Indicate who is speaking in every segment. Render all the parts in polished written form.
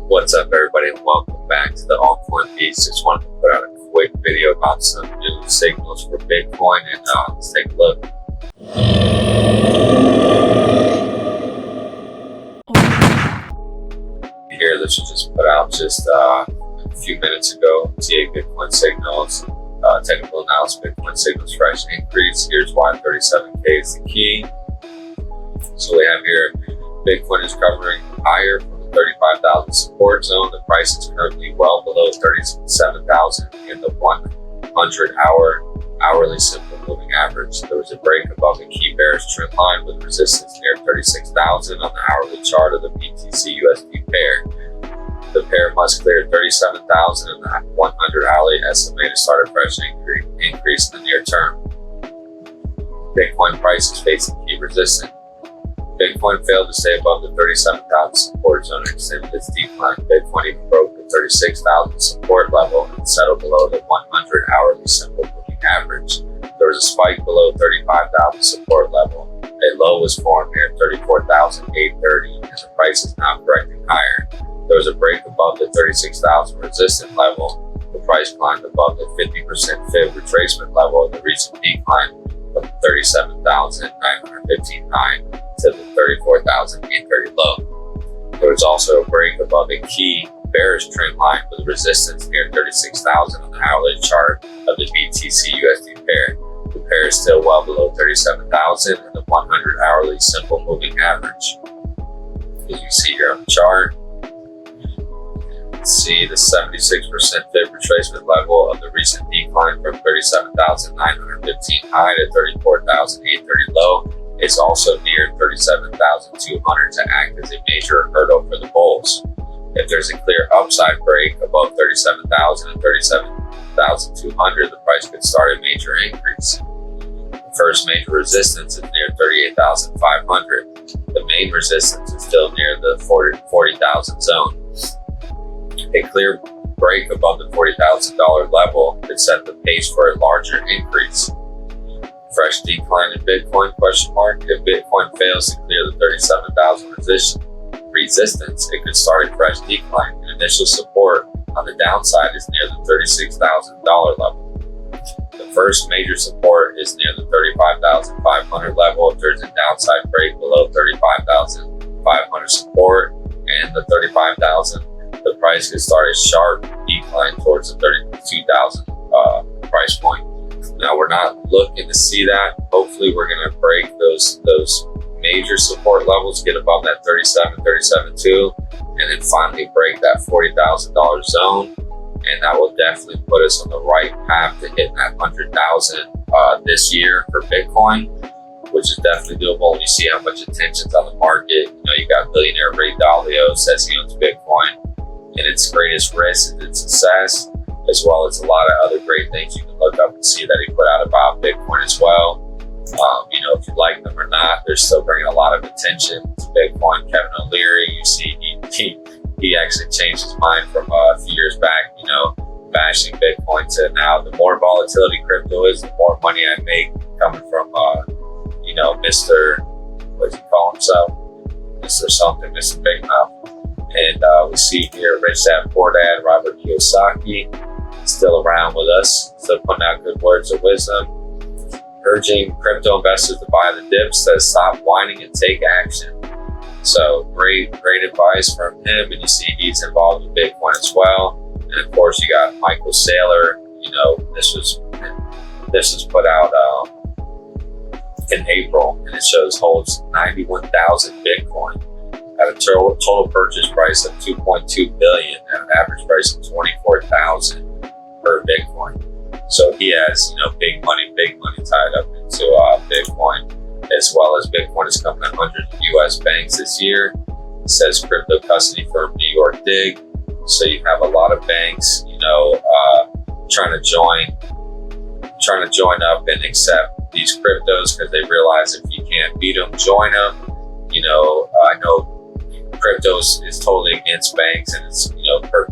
Speaker 1: What's up, everybody, and welcome back to the Altcoin piece. Just wanted to put out a quick video about some new signals for Bitcoin, and let's take a look. Here, this was just put out just a few minutes ago. TA Bitcoin signals, technical analysis, Bitcoin signals, fresh increase. Here's why 37K is the key. So we have here, Bitcoin is covering higher from the 35,000 support zone. The price is currently well below 37,000 in the 100-hourly simple moving average. There was a break above the key bearish trend line with resistance near 36,000 on the hourly chart of the BTC USD pair. The pair must clear 37,000 and the 100-hourly estimate to start a fresh increase in the near term. Bitcoin price is facing key resistance. Bitcoin failed to stay above the 37,000 support zone and extended its decline. Bitcoin even broke the 36,000 support level and settled below the 100-hourly simple moving average. There was a spike below 35,000 support level. A low was formed near 34,830, and the price is now correcting higher. There was a break above the 36,000 resistance level. The price climbed above the 50% fib retracement level of the recent decline from 37,915 high to the 34,830 low. There was also a break above a key bearish trend line with resistance near 36,000 on the hourly chart of the BTC USD pair. The pair is still well below 37,000 and the 100-hourly simple moving average. As you see here on the chart, see the 76% fib retracement level of the recent decline from 37,915 high to 34,830 low is also near 37,200 to act as a major hurdle for the bulls. If there's a clear upside break above 37,000 and 37,200, the price could start a major increase. The first major resistance is near 38,500. The main resistance is still near the 40,000 zone. A clear break above the $40,000 level could set the pace for a larger increase. Fresh decline in Bitcoin, question mark. If Bitcoin fails to clear the 37,000 resistance, it could start a fresh decline. And initial support on the downside is near the $36,000 level. The first major support is near the 35,500 level. If there's a downside break below 35,500 support and the 35,000, the price could start a sharp decline towards the 32,000 price point. Now, we're not looking to see that. Hopefully, we're going to break those major support levels, get above that 37,2, and then finally break that $40,000 zone. And that will definitely put us on the right path to hitting that 100,000 this year for Bitcoin, which is definitely doable. When you see how much attention's on the market, you got billionaire Dalio says he owns Bitcoin, and its greatest risk is its success, as well as a lot of other great things you can look up and see that he put out about Bitcoin as well. If you like them or not, they're still bringing a lot of attention to Bitcoin. Kevin O Leary, you see, he actually changed his mind from a few years back, bashing Bitcoin to now the more volatility crypto is, the more money I make coming from, Mr. What does he call himself? Mr. something, Mr. Big Mouth. And we see here Rich Dad Poor Dad, Robert Kiyosaki, still around with us, still putting out good words of wisdom, urging crypto investors to buy the dips, says stop whining and take action. So great advice from him. And you see he's involved in Bitcoin as well. And of course you got Michael Saylor. This was put out in April, and it shows 91,000 Bitcoin at a total purchase price of $2.2 billion at an average price of $24,000 per Bitcoin. So he has, big money tied up into Bitcoin, as well as Bitcoin is coming to 100 U.S. banks this year. It says crypto custody firm New York Dig. So you have a lot of banks, trying to join up and accept these cryptos because they realize if you can't beat them, join them. I know crypto is totally against banks and its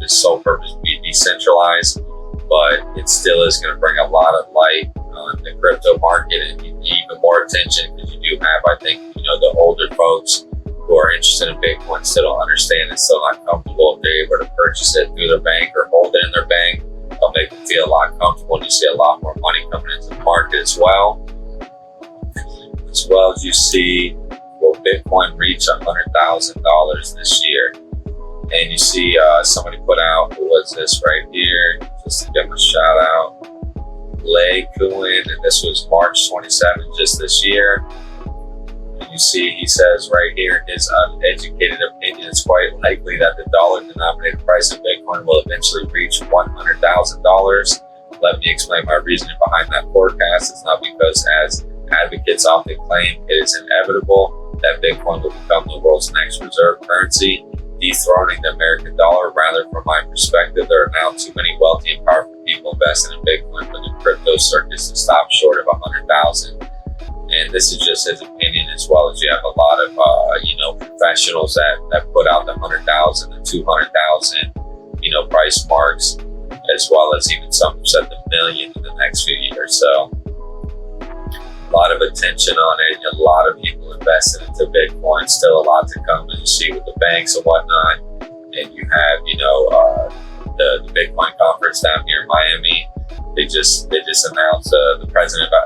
Speaker 1: sole purpose to be decentralized, but it still is going to bring a lot of light on the crypto market and even more attention because you do have, I think, the older folks who are interested in Bitcoin still don't understand and still not comfortable. If they're able to purchase it through their bank or hold it in their bank, it'll make them feel a lot comfortable, and you see a lot more money coming into the market as well. As well as you see, will Bitcoin reach $100,000 this year? And you see somebody put out, who was this right here, just to give him a shout out, Lei Kuin, and this was March 27th, just this year. And you see, he says right here, his uneducated opinion, it's quite likely that the dollar-denominated price of Bitcoin will eventually reach $100,000. Let me explain my reasoning behind that forecast. It's not because, as advocates often claim, it is inevitable that Bitcoin will become the world's next reserve currency, dethroning the American dollar. Rather, from my perspective, there are now too many wealthy and powerful people invested in Bitcoin for the crypto circus to stop short of 100,000. And this is just his opinion, as well as you have a lot of professionals that put out the 100,000, the 200,000, price marks, as well as even some who set the million in the next few years. So a lot of attention on it, a lot of people invested into Bitcoin, still a lot to come, as you see with the banks and whatnot. And you have, the Bitcoin conference down here in Miami. They just announced the president of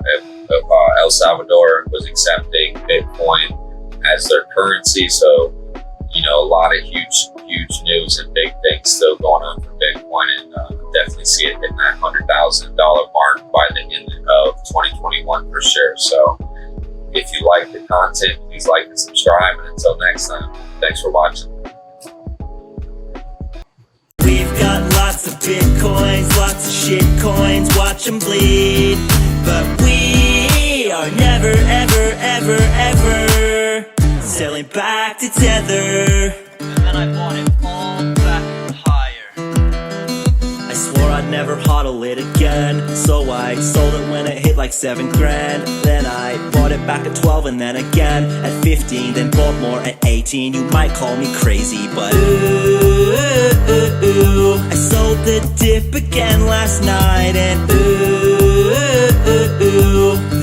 Speaker 1: El Salvador was accepting Bitcoin as their currency. So, a lot of huge news and big things still going on for Bitcoin, and definitely see it hitting that $100,000 mark by the end of 2021 for sure. So if you like the content, please like and subscribe, and until next time, thanks for watching.
Speaker 2: We've got lots of Bitcoins, lots of shit coins, watch them bleed. But we are never, ever, ever, ever selling back to Tether.
Speaker 3: And then I bought it all back higher.
Speaker 2: I swore I'd never hodl it again, so I sold it when it hit like 7 grand. Then I bought it back at 12 and then again at 15, then bought more at 18. You might call me crazy, but ooh, I sold the dip again last night, and ooh,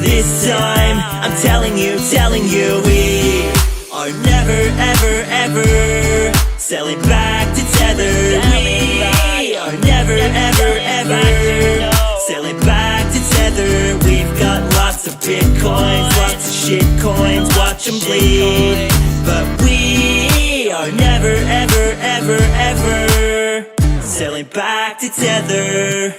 Speaker 2: this time I'm telling you, we are never, ever, ever selling back to Tether. We are never, ever, ever selling back to Tether. We've got lots of Bitcoins, lots of shit coins, watch them bleed. But we are never, ever, ever, ever selling back to Tether.